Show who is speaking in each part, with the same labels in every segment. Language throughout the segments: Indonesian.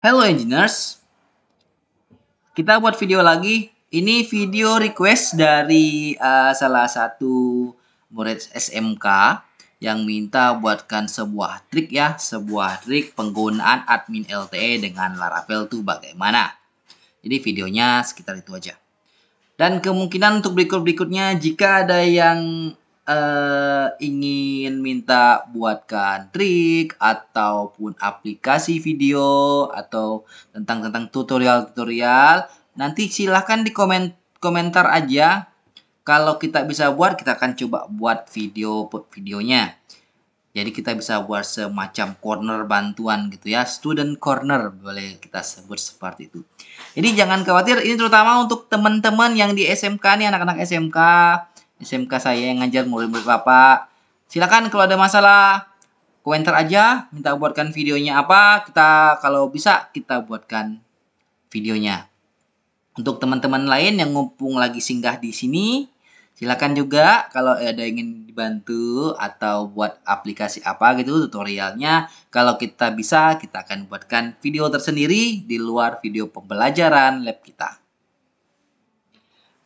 Speaker 1: Hello engineers, kita buat video lagi. Ini video request dari salah satu murid SMK yang minta buatkan sebuah trik ya, sebuah trik penggunaan admin LTE dengan Laravel itu bagaimana. Jadi videonya sekitar itu aja. Dan kemungkinan untuk berikut-berikutnya jika ada yang ingin minta buatkan trik ataupun aplikasi video atau tentang tutorial-tutorial, nanti silahkan di komentar aja. Kalau kita bisa buat, kita akan coba buat videonya. Jadi kita bisa buat semacam corner bantuan gitu ya, student corner boleh kita sebut seperti itu. Jadi jangan khawatir, ini terutama untuk teman-teman yang di SMK nih, anak-anak SMK saya yang ngajar murid-murid Bapak. Silakan kalau ada masalah komentar aja, minta buatkan videonya apa, kalau bisa kita buatkan videonya. Untuk teman-teman lain yang mumpung lagi singgah di sini, silakan juga kalau ada ingin dibantu atau buat aplikasi apa gitu tutorialnya. Kalau kita bisa, kita akan buatkan video tersendiri di luar video pembelajaran lab kita.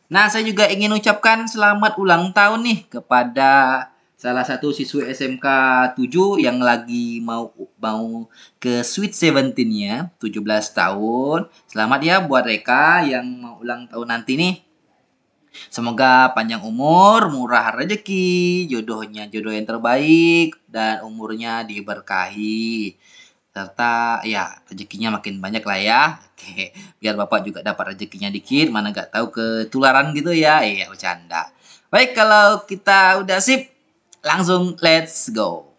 Speaker 1: Nah, saya juga ingin ucapkan selamat ulang tahun nih kepada salah satu siswa SMK 7 yang lagi mau ke Sweet 17-nya, 17 tahun. Selamat ya buat mereka yang mau ulang tahun nanti nih. Semoga panjang umur, murah rezeki, jodohnya jodoh yang terbaik, dan umurnya diberkahi. Serta ya rezekinya makin banyak lah ya. Oke, biar Bapak juga dapat rezekinya dikit, mana nggak tahu ketularan gitu ya. Iya, bercanda. Baik, kalau kita udah sip, langsung let's go.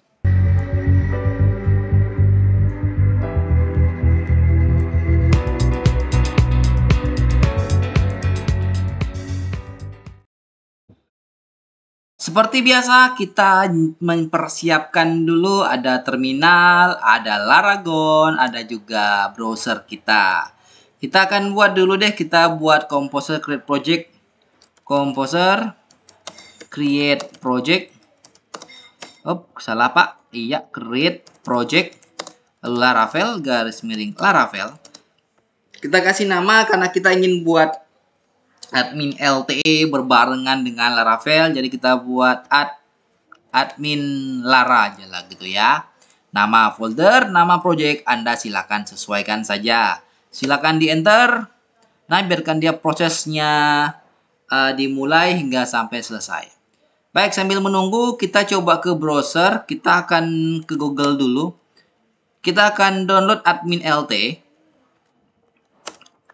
Speaker 1: Seperti biasa, kita mempersiapkan dulu ada terminal, ada Laragon, ada juga browser kita. Kita akan buat dulu deh, kita buat Composer Create Project. Composer Create Project. Salah Pak. Iya, Create Project Laravel, garis miring Laravel. Kita kasih nama karena kita ingin buat admin LTE berbarengan dengan Laravel, jadi kita buat admin Lara aja lah gitu ya. Nama folder, nama project Anda silakan sesuaikan saja. Silakan di enter. Nah, biarkan dia prosesnya dimulai hingga sampai selesai. Baik, sambil menunggu kita coba ke browser. Kita akan ke Google dulu. Kita akan download admin LTE.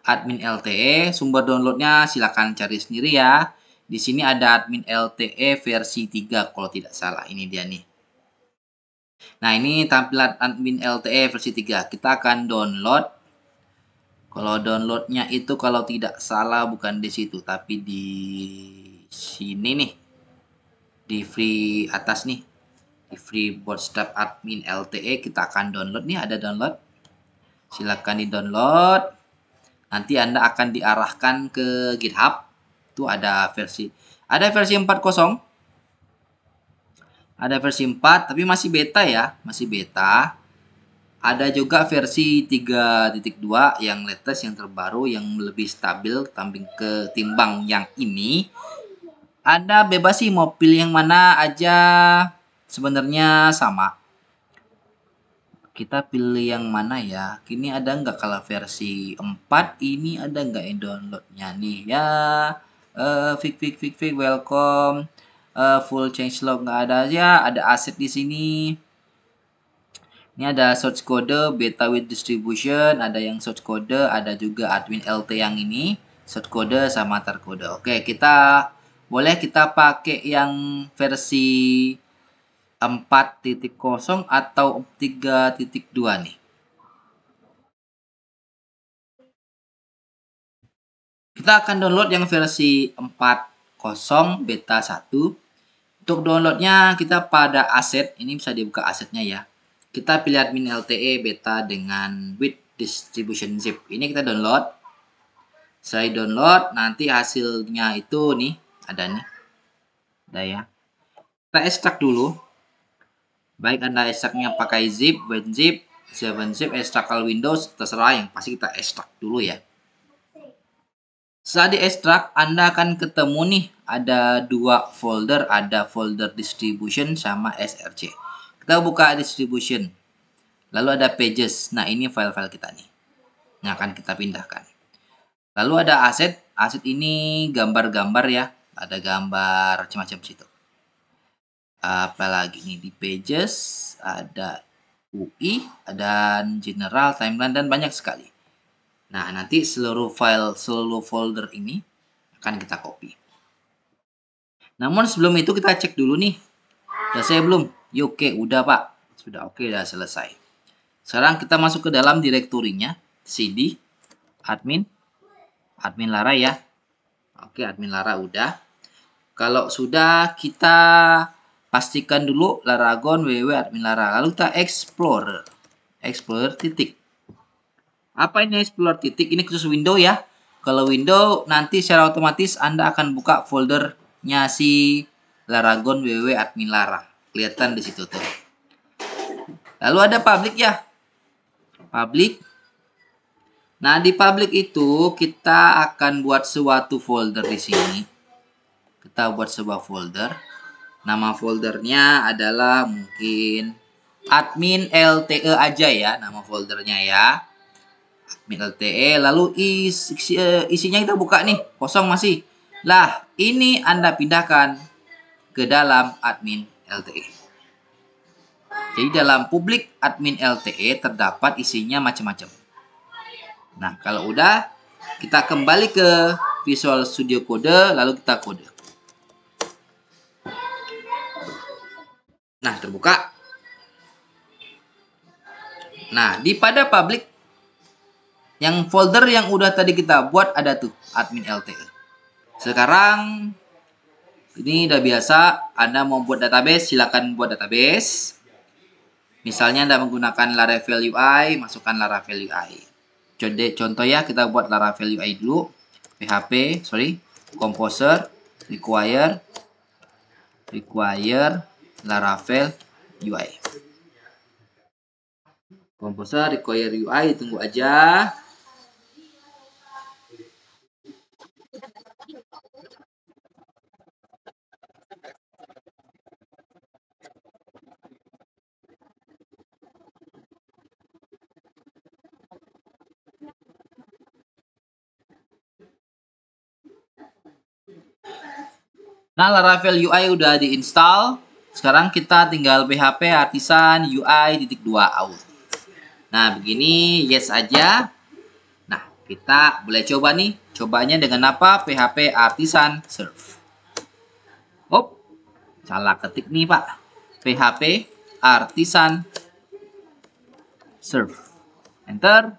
Speaker 1: Admin LTE, sumber downloadnya silakan cari sendiri ya. Di sini ada admin LTE versi 3 kalau tidak salah. Ini dia nih. Nah, ini tampilan admin LTE versi 3. Kita akan download. Kalau downloadnya itu kalau tidak salah bukan di situ, tapi di sini nih. Di free atas nih. Di free bootstrap admin LTE kita akan download nih, ada download. Silakan di-download. Nanti Anda akan diarahkan ke GitHub. Itu ada versi 4.0. Ada versi 4 tapi masih beta ya, masih beta. Ada juga versi 3.2 yang latest, yang terbaru, yang lebih stabil ketimbang yang ini. Anda bebas sih mau pilih yang mana aja, sebenarnya sama. Kita pilih yang mana ya? Kini ada nggak kalau versi 4 ini ada nggak yang downloadnya nih ya? Fix welcome. Full change log nggak ada ya? Ada aset di sini. Ini ada source code beta with distribution, ada yang source code, ada juga admin LT yang ini, source code sama tar code. Oke, kita pakai yang versi 4.0 atau 3.2 nih. Kita akan download yang versi 4.0 beta 1. Untuk downloadnya kita pada aset, ini bisa dibuka asetnya ya. Kita pilih admin LTE beta dengan with distribution zip. Ini kita download. Saya download, nanti hasilnya itu nih, ada nih. Ada ya. Kita ekstrak dulu. Baik Anda ekstraknya pakai zip, WinZip, 7-zip, extract all windows, terserah, yang pasti kita extract dulu ya. Setelah di extract, Anda akan ketemu nih ada dua folder, ada folder distribution sama src. Kita buka distribution. Lalu ada pages. Nah, ini file-file kita nih yang akan kita pindahkan. Lalu ada aset. Aset ini gambar-gambar ya. Ada gambar macam-macam situ. Apalagi nih di pages ada UI, ada general, timeline, dan banyak sekali. Nah, nanti seluruh file, seluruh folder ini akan kita copy. Namun sebelum itu kita cek dulu nih. Udah saya belum? Yuk, oke, udah Pak. Sudah oke, udah selesai. Sekarang kita masuk ke dalam direktorinya. cd, admin Lara ya. Oke, admin Lara udah. Kalau sudah, kita pastikan dulu Laragon www admin Lara. Lalu kita explore. Explore titik. Apa ini explore titik? Ini khusus window ya. Kalau window nanti secara otomatis Anda akan buka foldernya si Laragon www admin Lara. Kelihatan di situ tuh. Lalu ada public ya. Public. Nah, di public itu kita akan buat suatu folder di sini. Kita buat sebuah folder. Nama foldernya adalah mungkin admin LTE aja ya, nama foldernya ya. Admin LTE, lalu isinya kita buka nih, kosong masih. Lah, ini Anda pindahkan ke dalam admin LTE. Jadi dalam publik admin LTE terdapat isinya macam-macam. Nah, kalau udah, kita kembali ke Visual Studio Code, lalu kita kode. Nah, terbuka. Nah, pada public, yang folder yang udah tadi kita buat ada tuh, admin LTE. Sekarang, ini udah biasa, Anda mau buat database, silakan buat database. Misalnya Anda menggunakan Laravel UI, masukkan Laravel UI. Contoh ya, kita buat Laravel UI dulu. Composer, require Laravel UI. Composer, require UI, tunggu aja. Nah, Laravel UI udah diinstal. Sekarang kita tinggal PHP Artisan UI .2 out. Nah, begini, yes aja. Nah, kita boleh coba nih. Cobanya dengan apa? PHP Artisan Serve. Hop, salah ketik nih Pak. PHP Artisan Serve. Enter.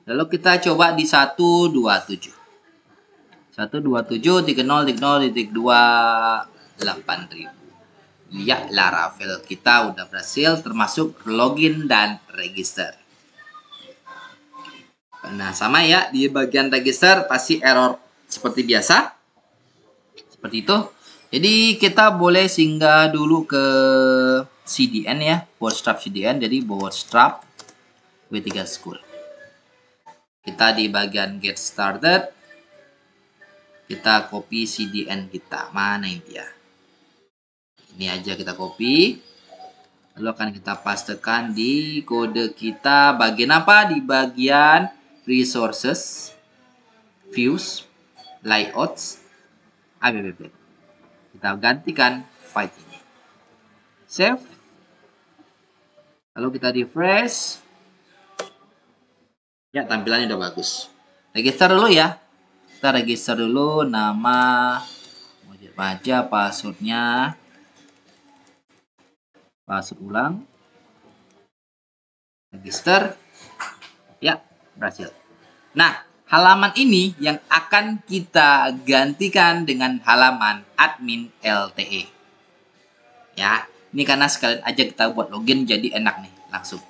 Speaker 1: Lalu kita coba di 127. 127.0.0.28000. Ya, Laravel kita udah berhasil termasuk login dan register. Nah, sama ya, di bagian register pasti error seperti biasa. Seperti itu. Jadi kita boleh singgah dulu ke CDN ya, Bootstrap CDN. Jadi Bootstrap W3 School. Kita di bagian get started. Kita copy CDN kita. Mana ini dia? Ini aja kita copy. Lalu akan kita pastekan di kode kita bagian apa? Di bagian resources, views, layouts, app. Kita gantikan file ini. Save. Lalu kita refresh. Ya, tampilannya udah bagus. Register dulu ya. Kita register dulu nama, wajib aja passwordnya. Password ulang. Register. Ya, berhasil. Nah, halaman ini yang akan kita gantikan dengan halaman admin LTE. Ya, ini karena sekalian aja kita buat login jadi enak nih, langsung.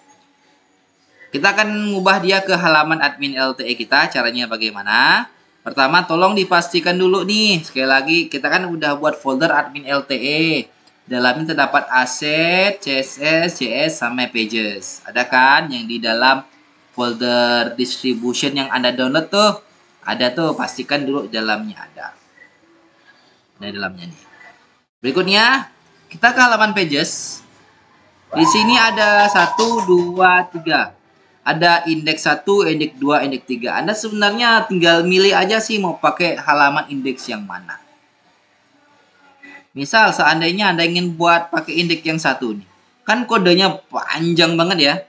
Speaker 1: Kita akan mengubah dia ke halaman admin LTE kita. Caranya bagaimana? Pertama, tolong dipastikan dulu nih. Sekali lagi, kita kan udah buat folder admin LTE. Dalamnya terdapat aset, CSS, JS, sampai pages. Ada kan yang di dalam folder distribution yang Anda download tuh? Ada tuh, pastikan dulu dalamnya ada. Nah, dalamnya nih. Berikutnya, kita ke halaman pages. Di sini ada 1, 2, 3. Ada indeks 1, indeks 2, indeks 3. Anda sebenarnya tinggal milih aja sih mau pakai halaman indeks yang mana. Misal seandainya Anda ingin buat pakai indeks yang 1 nih. Kan kodenya panjang banget ya.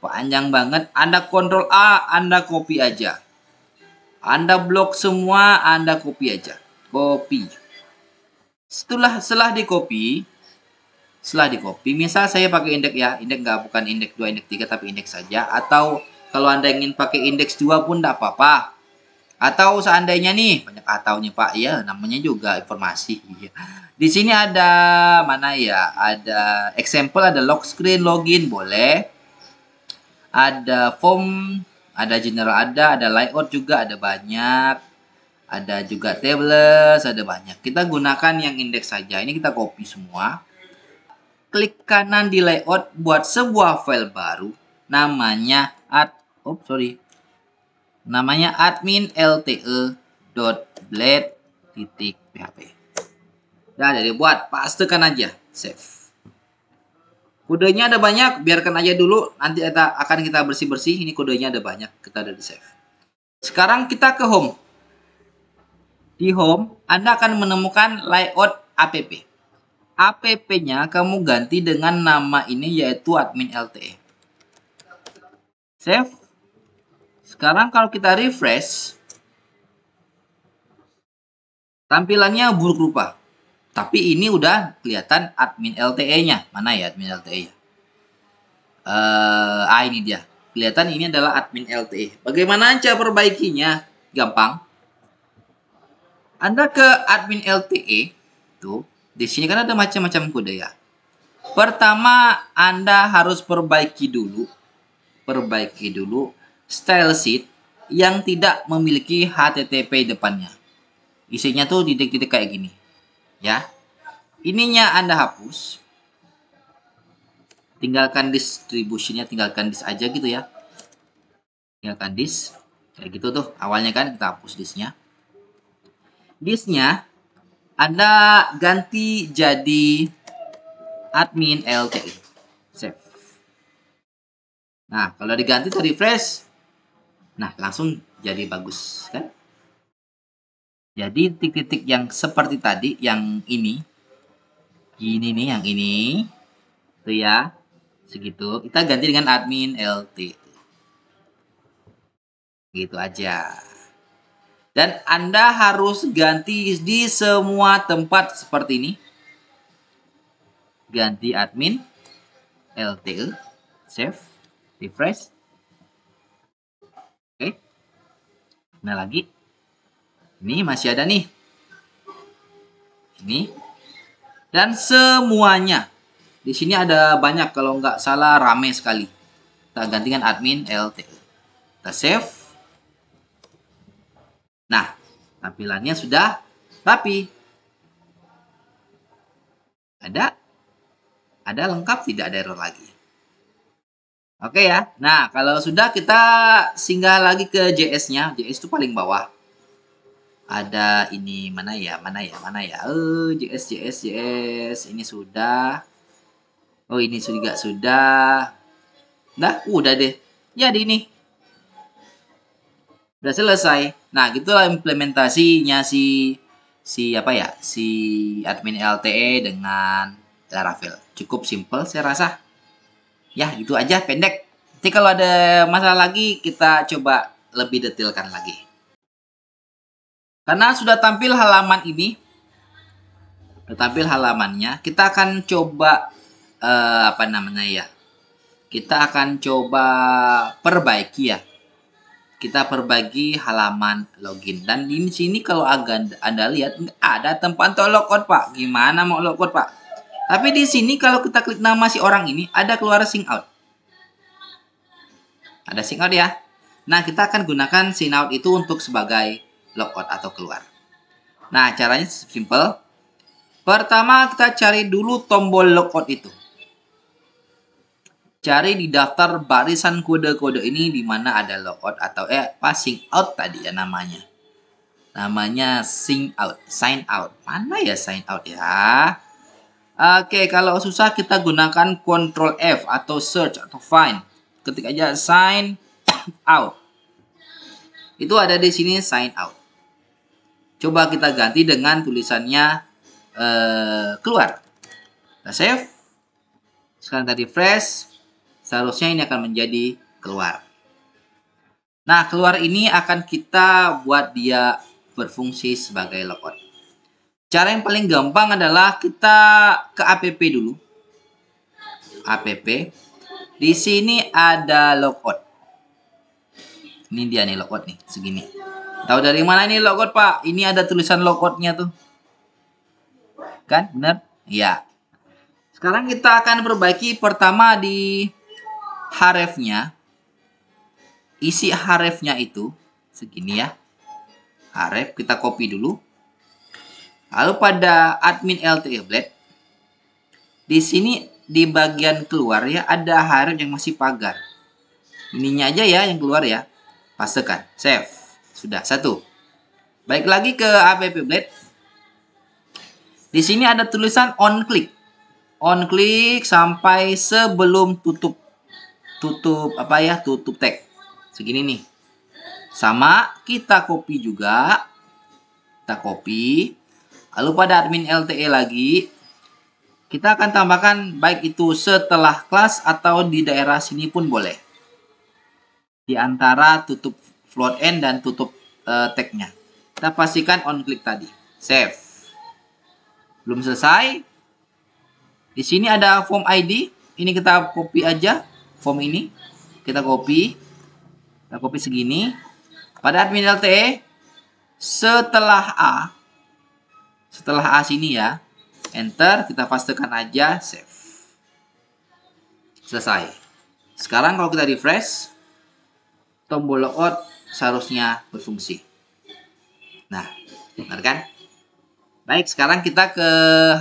Speaker 1: Panjang banget. Anda Ctrl A, Anda copy aja. Anda blok semua, Anda copy aja. Copy. Setelah di copy, misal saya pakai indeks ya. Indeks bukan indeks 2, indeks 3 tapi indeks saja. Atau kalau Anda ingin pakai indeks 2 pun tidak apa-apa. Atau seandainya nih, banyak ataunya Pak, ya namanya juga informasi. Di sini ada mana ya? Ada example, ada lock screen, login, boleh. Ada form, ada general, ada layout juga, ada banyak. Ada juga tables, ada banyak. Kita gunakan yang indeks saja. Ini kita copy semua. Klik kanan di layout buat sebuah file baru. Namanya namanya admin lte.blade.php. Nah, jadi buat pastekan aja, save. Kodenya ada banyak, biarkan aja dulu. Nanti akan kita bersih-bersih. Ini kodenya ada banyak, kita udah di save. Sekarang kita ke home. Di home, Anda akan menemukan layout app. App-nya kamu ganti dengan nama ini, yaitu admin lte. Save. Sekarang kalau kita refresh, tampilannya buruk rupa. Tapi ini udah kelihatan admin LTE-nya. Mana ya admin LTE-nya? Ini dia. Kelihatan ini adalah admin LTE. Bagaimana cara perbaikinya? Gampang. Anda ke admin LTE. Tuh. Di sini kan ada macam-macam kode ya. Pertama, Anda harus perbaiki dulu style sheet yang tidak memiliki HTTP depannya. Isinya tuh titik-titik kayak gini. Ya. Ininya Anda hapus. Tinggalkan distributionnya, tinggalkan disk aja gitu ya. Tinggalkan disk. Kayak gitu tuh. Awalnya kan kita hapus disknya. Disknya Anda ganti jadi admin LTE. Save. Nah, kalau diganti tuh refresh. Nah, langsung jadi bagus kan? Jadi titik-titik yang seperti tadi, yang ini nih, yang ini tuh ya, segitu. Kita ganti dengan admin LTE. Gitu aja. Dan Anda harus ganti di semua tempat seperti ini. Ganti admin LTE, save, refresh. Oke. Nah lagi. Ini masih ada nih. Ini. Dan semuanya. Di sini ada banyak, kalau nggak salah rame sekali. Kita gantikan admin LTE. Kita save. Nah, tampilannya sudah rapi. Ada lengkap, tidak ada error lagi. Oke ya. Nah, kalau sudah, kita singgah lagi ke JS-nya. JS itu paling bawah. Ada ini mana ya? JS. Ini sudah. Oh, ini juga sudah. Nah, udah deh. Jadi ini. Udah selesai. Nah, gitulah implementasinya si admin LTE dengan Laravel. Cukup simple saya rasa. Ya, itu aja pendek. Nanti kalau ada masalah lagi, kita coba lebih detailkan lagi. Karena sudah tampil halaman ini, halamannya, kita akan coba kita akan coba perbaiki ya. Kita perbaiki halaman login. Dan di sini kalau Anda lihat, ada tempat untuk logout, Pak. Gimana mau logout, Pak? Tapi di sini kalau kita klik nama si orang ini, ada keluar sign out. Ada sign out ya. Nah, kita akan gunakan sign out itu untuk sebagai logout atau keluar. Nah, caranya simple. Pertama kita cari dulu tombol logout itu. Cari di daftar barisan kode-kode ini di mana ada logout atau sign out tadi ya namanya. Namanya sign out. Mana ya sign out ya? Oke, kalau susah kita gunakan Ctrl F atau search atau find. Ketik aja sign out. Itu ada di sini sign out. Coba kita ganti dengan tulisannya keluar. Kita save. Sekarang tadi refresh. Seharusnya ini akan menjadi keluar. Nah, keluar ini akan kita buat dia berfungsi sebagai logout. Cara yang paling gampang adalah kita ke app dulu. App. Di sini ada logout. Ini dia nih logout nih, segini. Tahu dari mana ini logout, Pak? Ini ada tulisan logoutnya tuh. Kan, benar? Iya. Sekarang kita akan perbaiki pertama di href-nya. Isi href-nya itu segini ya. Href kita copy dulu. Lalu pada admin LTE Blade, di sini di bagian keluar ya ada href yang masih pagar. Ininya aja ya yang keluar ya. Pastekan, save. Sudah satu. Baik lagi ke app Blade. Di sini ada tulisan on click. On click sampai sebelum tutup tag. Segini nih. Sama kita copy juga. Kita copy. Lalu pada admin LTE lagi, kita akan tambahkan baik itu setelah kelas atau di daerah sini pun boleh. Di antara tutup float end dan tutup tagnya. Kita pastikan on click tadi. Save. Belum selesai. Di sini ada form ID. Ini kita copy aja. Form ini. Kita copy. Kita copy segini. Pada admin LTE. Setelah A sini ya. Enter. Kita pastekan aja. Save. Selesai. Sekarang kalau kita refresh. Tombol logout seharusnya berfungsi. Nah. Benar kan? Baik, sekarang kita ke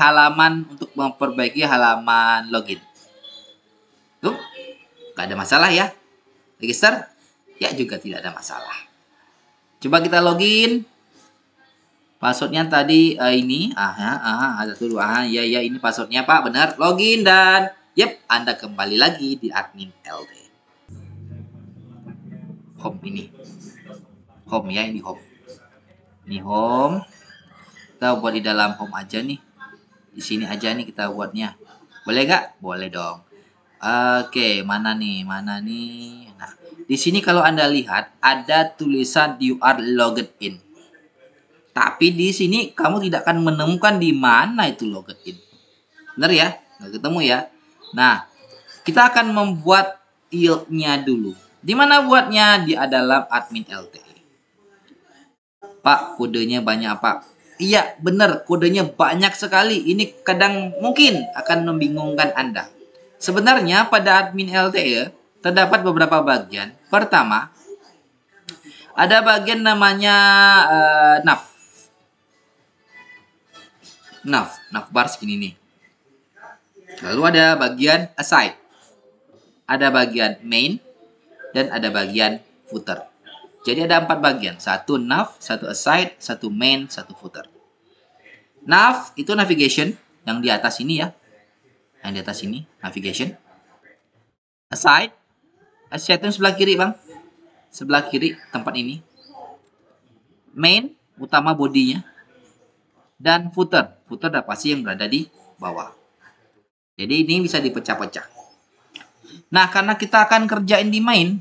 Speaker 1: halaman untuk memperbaiki halaman login. Tuh, nggak ada masalah ya. Register, ya juga tidak ada masalah. Coba kita login. Passwordnya tadi ini. Ada dulu. Ya, ini passwordnya Pak, benar. Login dan, Anda kembali lagi di admin LT. Home ini. Home ya, ini home. Ini home. Kita buat di dalam home aja nih. Di sini aja nih kita buatnya. Boleh gak? Boleh dong. Oke, mana nih? Nah, di sini kalau Anda lihat ada tulisan you are logged in. Tapi di sini kamu tidak akan menemukan di mana itu logged in. Benar ya? Nggak ketemu ya? Nah, kita akan membuat yield-nya dulu. Di mana buatnya? Di dalam admin LTE. Pak, kodenya banyak, Pak. Iya, benar. Kodenya banyak sekali. Ini kadang mungkin akan membingungkan Anda. Sebenarnya pada admin LTE terdapat beberapa bagian. Pertama, ada bagian namanya nav. Nav bar segini nih. Lalu ada bagian aside. Ada bagian main. Dan ada bagian footer. Jadi ada 4 bagian. 1 nav, 1 aside, 1 main, 1 footer. Nav itu navigation. Yang di atas ini ya. Yang di atas ini, navigation. Aside. Aside itu sebelah kiri bang. Sebelah kiri tempat ini. Main, utama bodinya. Dan footer. Footer ada pasti yang berada di bawah. Jadi ini bisa dipecah-pecah. Nah karena kita akan kerjain di main.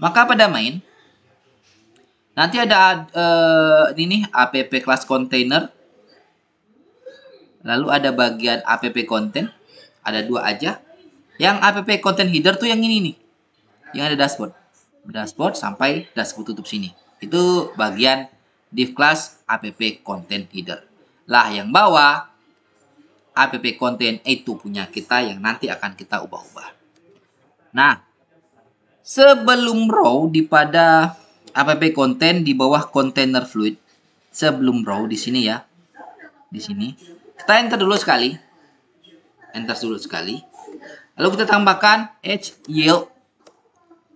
Speaker 1: Maka pada main. Nanti ada ini nih app class container. Lalu ada bagian app content. Ada 2 aja. Yang app content header tuh yang ini nih. Yang ada dashboard. Dashboard sampai dashboard tutup sini. Itu bagian div class app content header. Lah yang bawah app content itu punya kita yang nanti akan kita ubah-ubah. Nah, sebelum row di pada app content di bawah container fluid. Sebelum row di sini ya. Di sini. Kita enter dulu sekali. Lalu kita tambahkan h yield,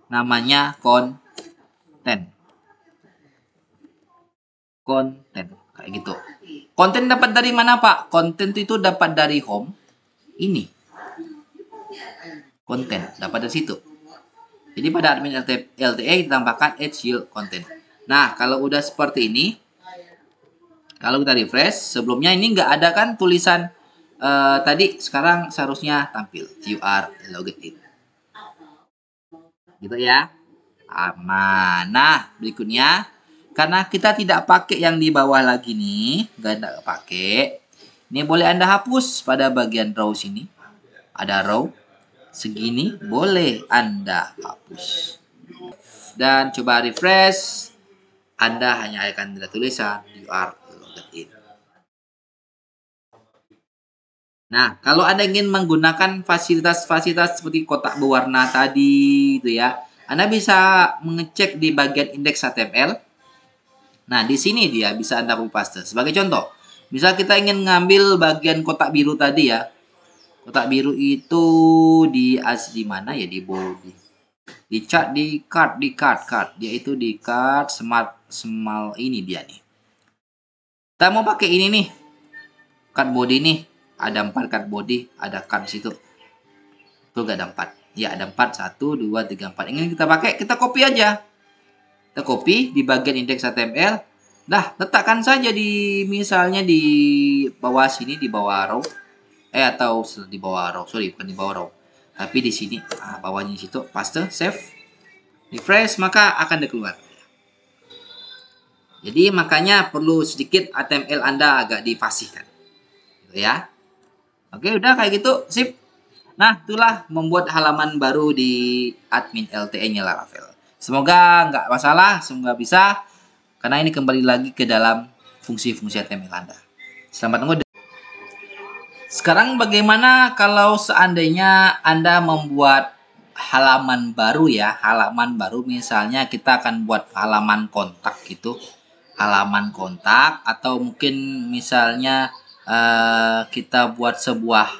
Speaker 1: namanya konten. Kayak gitu. Konten dapat dari mana, Pak? Konten itu dapat dari home. Ini. Konten dapat dari situ. Jadi pada admin LTE ditambahkan h yield konten. Nah, kalau udah seperti ini, kalau kita refresh, sebelumnya ini nggak ada kan tulisan tadi, sekarang seharusnya tampil. You are logged in. Gitu ya. Aman. Nah, berikutnya, karena kita tidak pakai yang di bawah lagi nih, nggak pakai. Ini boleh Anda hapus pada bagian row sini. Ada row segini, boleh Anda hapus. Dan coba refresh, Anda hanya akan ada tulisan you are logged in. Nah, kalau Anda ingin menggunakan fasilitas-fasilitas seperti kotak berwarna tadi, itu ya, Anda bisa mengecek di bagian indeks HTML. Nah, di sini dia bisa Anda copy paste. Sebagai contoh, misal kita ingin ngambil bagian kotak biru tadi ya. Kotak biru itu di mana ya, di body. Di card, di card. Dia itu di card small ini dia nih. Kita mau pakai ini nih. Card body nih. Ada 4 card body, ada card di situ. Tuh gak ada 4. Ya, ada 4, 1, 2, 3, 4. Ingin kita pakai, kita copy aja. Kita copy di bagian indeks HTML. Nah, letakkan saja di, misalnya di bawah sini, di bawah row. Atau di bawah row. Sorry, bukan di bawah row. Tapi di sini, bawahnya di situ, paste, save, refresh, maka akan keluar. Jadi makanya perlu sedikit HTML Anda agak difasihkan. Gitu ya. Oke, udah kayak gitu, sip. Nah, itulah membuat halaman baru di admin LTE-nya Laravel. Semoga nggak masalah, semoga bisa. Karena ini kembali lagi ke dalam fungsi-fungsi HTML Anda. Selamat menunggu. Sekarang bagaimana kalau seandainya Anda membuat halaman baru ya. Halaman baru misalnya kita akan buat halaman kontak gitu. Halaman kontak atau mungkin misalnya kita buat sebuah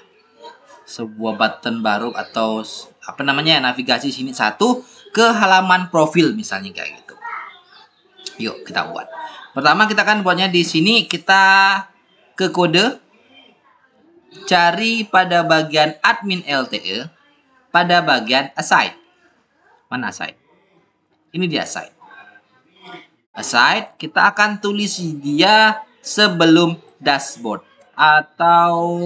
Speaker 1: button baru atau apa namanya navigasi sini satu ke halaman profil misalnya kayak gitu. Yuk kita buat. Pertama kita akan buatnya di sini, kita ke kode, cari pada bagian admin LTE, pada bagian aside. Mana aside? Ini dia aside. Aside kita akan tulis dia sebelum dashboard atau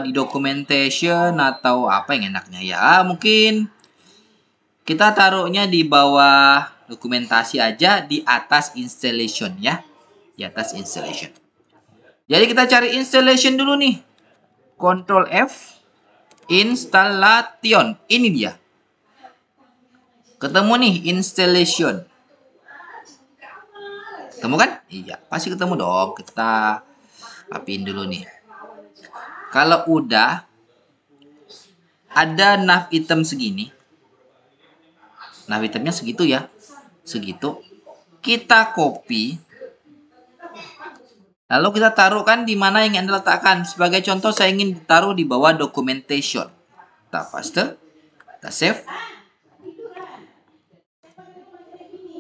Speaker 1: di documentation atau apa yang enaknya ya. Mungkin kita taruhnya di bawah dokumentasi aja, di atas installation ya. Di atas installation. Jadi kita cari installation dulu nih. Ctrl F, installation. Ini dia. Ketemu nih installation. Ketemu kan? Iya, pasti ketemu dong. Kita apiin dulu nih. Kalau udah ada nav item segini, nav itemnya segitu ya, segitu, kita copy, lalu kita taruhkan di mana yang Anda letakkan. Sebagai contoh, saya ingin ditaruh di bawah documentation. Kita paste, kita save.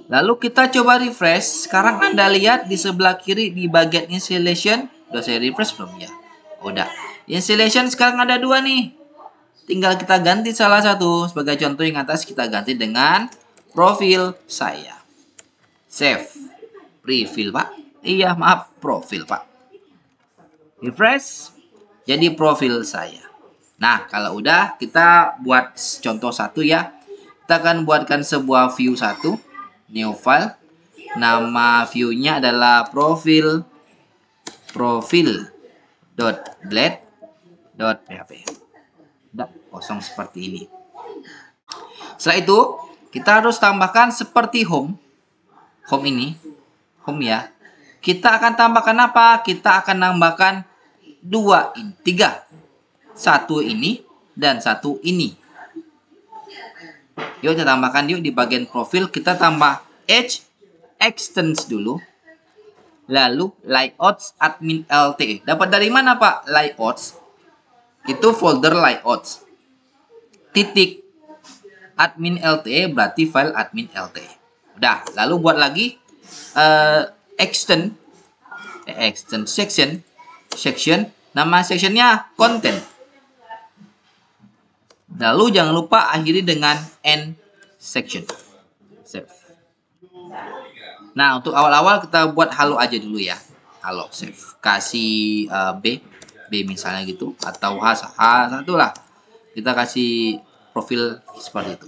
Speaker 1: Lalu kita coba refresh. Sekarang Anda lihat di sebelah kiri di bagian installation, udah saya refresh belum ya? Udah. Installation sekarang ada 2 nih. Tinggal kita ganti salah satu. Sebagai contoh yang atas kita ganti dengan profil saya. Save. Profil, Pak. Iya, maaf. Profil, Pak. Refresh. Jadi profil saya. Nah, kalau udah kita buat contoh satu ya. Kita akan buatkan sebuah view satu. New file. Nama view-nya adalah profil.blade.php. Udah kosong seperti ini. Setelah itu kita harus tambahkan seperti home ini, home ya. Kita akan tambahkan apa? Kita akan tambahkan 3, satu ini dan satu ini. Yuk kita tambahkan yuk di bagian profil, kita tambah edge extends dulu. Lalu layouts admin LTE. Dapat dari mana Pak layouts? Itu folder layouts. Titik admin LTE berarti file admin LTE. Udah, lalu buat lagi extend section. Nama sectionnya content. Lalu jangan lupa akhiri dengan end section. Save. Nah, untuk awal-awal kita buat halo aja dulu ya. Halo, save. Kasih B misalnya gitu. Atau H1 lah. Kita kasih profil seperti itu.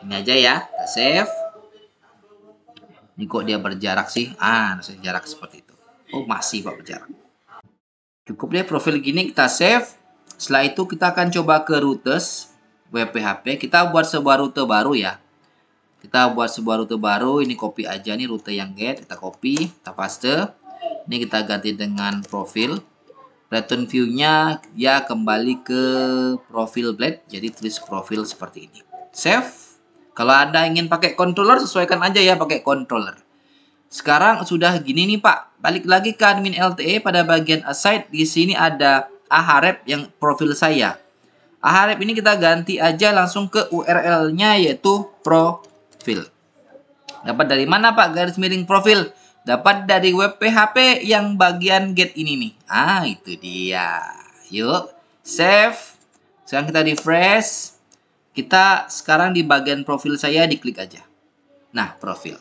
Speaker 1: Ini aja ya. Kita save. Ini kok dia berjarak sih? Harusnya jarak seperti itu. Oh, masih kok berjarak. Cukup deh profil gini kita save. Setelah itu kita akan coba ke routes WPHP. Kita buat sebuah rute baru ya. Kita buat sebuah rute baru. Ini copy aja nih rute yang get. Kita copy, kita paste. Ini kita ganti dengan profil. Return view-nya ya kembali ke profil blade. Jadi tulis profil seperti ini. Save. Kalau Anda ingin pakai controller, sesuaikan aja ya pakai controller. Sekarang sudah gini nih Pak. Balik lagi ke admin LTE pada bagian aside. Di sini ada Ahref yang profil saya. Ahref ini kita ganti aja langsung ke URL-nya yaitu profil. Dapat dari mana Pak garis miring profil? Dapat dari web PHP yang bagian get ini nih. Itu dia. Yuk, save. Sekarang kita refresh. Kita sekarang di bagian profil saya diklik aja. Nah, profil.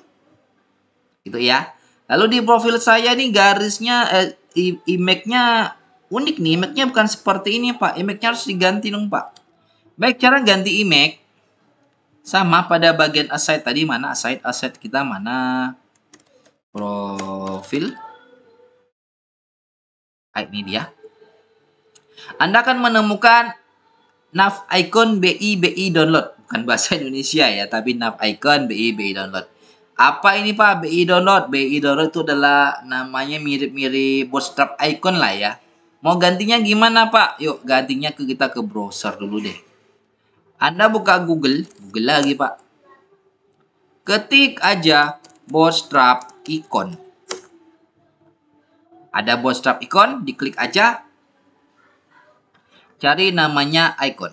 Speaker 1: Gitu ya. Lalu di profil saya nih garisnya image-nya unik nih. Image-nya bukan seperti ini, Pak. Image-nya harus diganti dong, Pak. Baik, cara ganti image sama pada bagian aside tadi. Mana aside kita mana? Profil. Ini dia. Anda akan menemukan nav icon BI download. Bukan bahasa Indonesia ya, tapi nav icon BI download. Apa ini Pak BI download? BI download itu adalah namanya mirip-mirip bootstrap icon lah ya. Mau gantinya gimana Pak? Yuk gantinya kita ke browser dulu deh. Anda buka Google lagi Pak. Ketik aja bootstrap icon. Ada bootstrap icon, diklik aja. Cari namanya icon.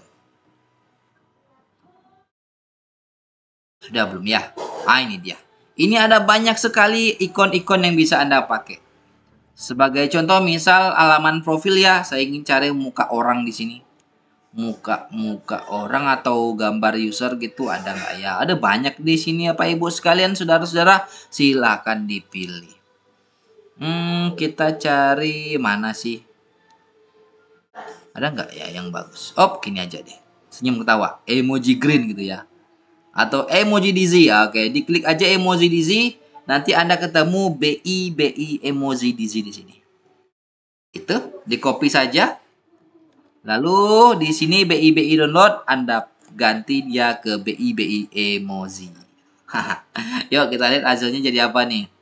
Speaker 1: Sudah belum ya? Ini dia. Ini ada banyak sekali ikon-ikon yang bisa Anda pakai. Sebagai contoh, misal halaman profil ya, saya ingin cari muka orang di sini. Muka orang atau gambar user gitu ada nggak ya? Ada banyak di sini Pak Ibu sekalian, saudara-saudara, silakan dipilih. Kita cari mana sih? Ada nggak ya yang bagus? Gini aja deh. Senyum ketawa, emoji green gitu ya. Atau emoji Dizzy. Oke, diklik aja emoji Dizzy. Nanti Anda ketemu BI emoji Dizzy di sini. Itu di copy saja. Lalu di sini BI download Anda ganti dia ke BI emoji. Yuk kita lihat hasilnya jadi apa nih.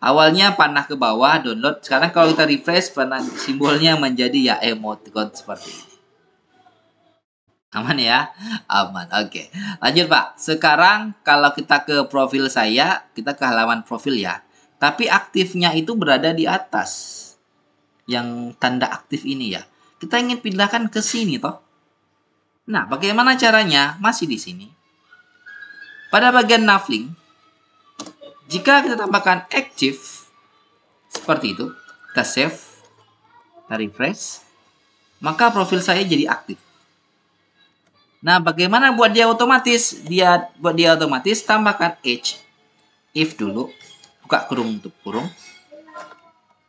Speaker 1: Awalnya panah ke bawah download. Sekarang kalau kita refresh panah simbolnya menjadi ya emoticon seperti ini. Aman ya? Aman. Oke. Lanjut Pak. Sekarang kalau kita ke profil saya, kita ke halaman profil ya. Tapi aktifnya itu berada di atas. Yang tanda aktif ini ya. Kita ingin pindahkan ke sini toh. Nah, bagaimana caranya? Masih di sini. Pada bagian navlink, jika kita tambahkan active seperti itu, kita save, kita refresh, maka profil saya jadi aktif. Nah, bagaimana buat dia otomatis? Buat dia otomatis, tambahkan if dulu, buka kurung tutup kurung.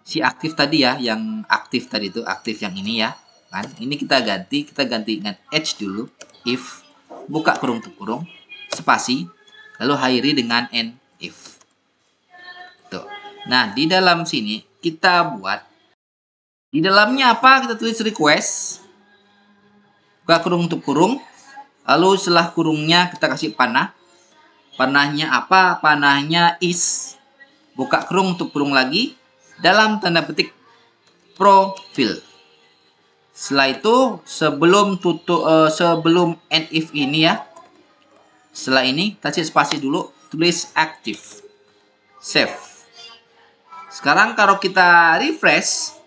Speaker 1: Si aktif tadi ya, yang aktif tadi itu, aktif yang ini ya. Kan? Ini kita ganti dengan dulu, if, buka kurung tutup kurung, spasi, lalu akhiri dengan end if. Tuh. Nah, di dalam sini kita buat, di dalamnya apa? Kita tulis request, buka kurung tutup kurung. Lalu setelah kurungnya kita kasih panah. Panahnya apa? Panahnya is. Buka kurung untuk kurung lagi. Dalam tanda petik profil. Setelah itu sebelum end if ini ya. Setelah ini kasih spasi dulu. Tulis active. Save. Sekarang kalau kita refresh,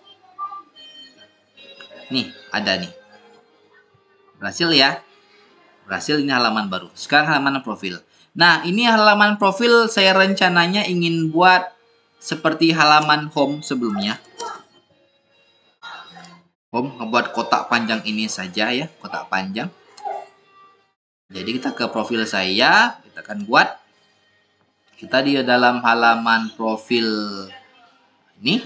Speaker 1: nih ada nih. Berhasil ya. Berhasil, ini halaman baru. Sekarang halaman profil. Nah, ini halaman profil saya rencananya ingin buat seperti halaman home sebelumnya. Home ngebuat kotak panjang ini saja ya, kotak panjang. Jadi kita ke profil saya, kita akan buat. Kita di dalam halaman profil ini.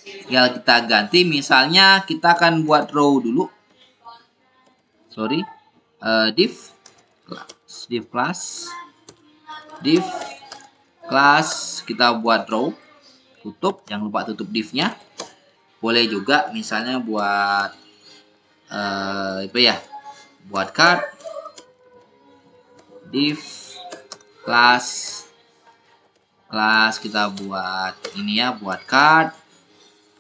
Speaker 1: Tinggal kita ganti, misalnya kita akan buat row dulu. Sorry. Div class, kita buat row, tutup, jangan lupa tutup divnya. Boleh juga misalnya buat apa ya, buat card, div class kita buat ini ya, buat card,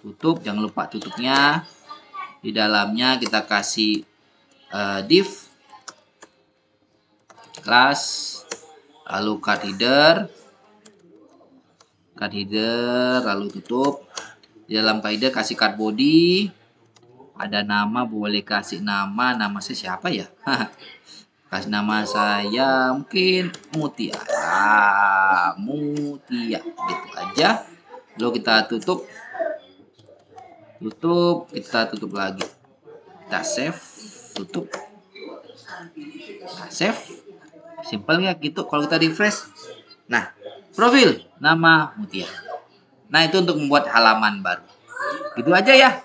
Speaker 1: tutup, jangan lupa tutupnya. Di dalamnya kita kasih div class, lalu card header, lalu tutup. Di dalam card header kasih card body, ada nama, boleh kasih nama saya siapa ya? Kasih nama saya mungkin Mutia gitu aja. Lalu kita tutup, kita tutup lagi, kita save, tutup, save. Simple ya gitu kalau kita refresh. Nah, profil nama Mutia. Nah, itu untuk membuat halaman baru. Gitu aja ya.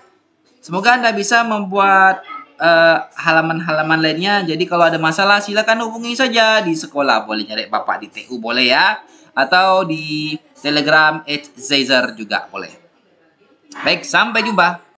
Speaker 1: Semoga Anda bisa membuat halaman-halaman lainnya. Jadi kalau ada masalah silakan hubungi saja di sekolah. Boleh nyari Bapak di TU boleh ya. Atau di Telegram @Zazer juga boleh. Baik, sampai jumpa.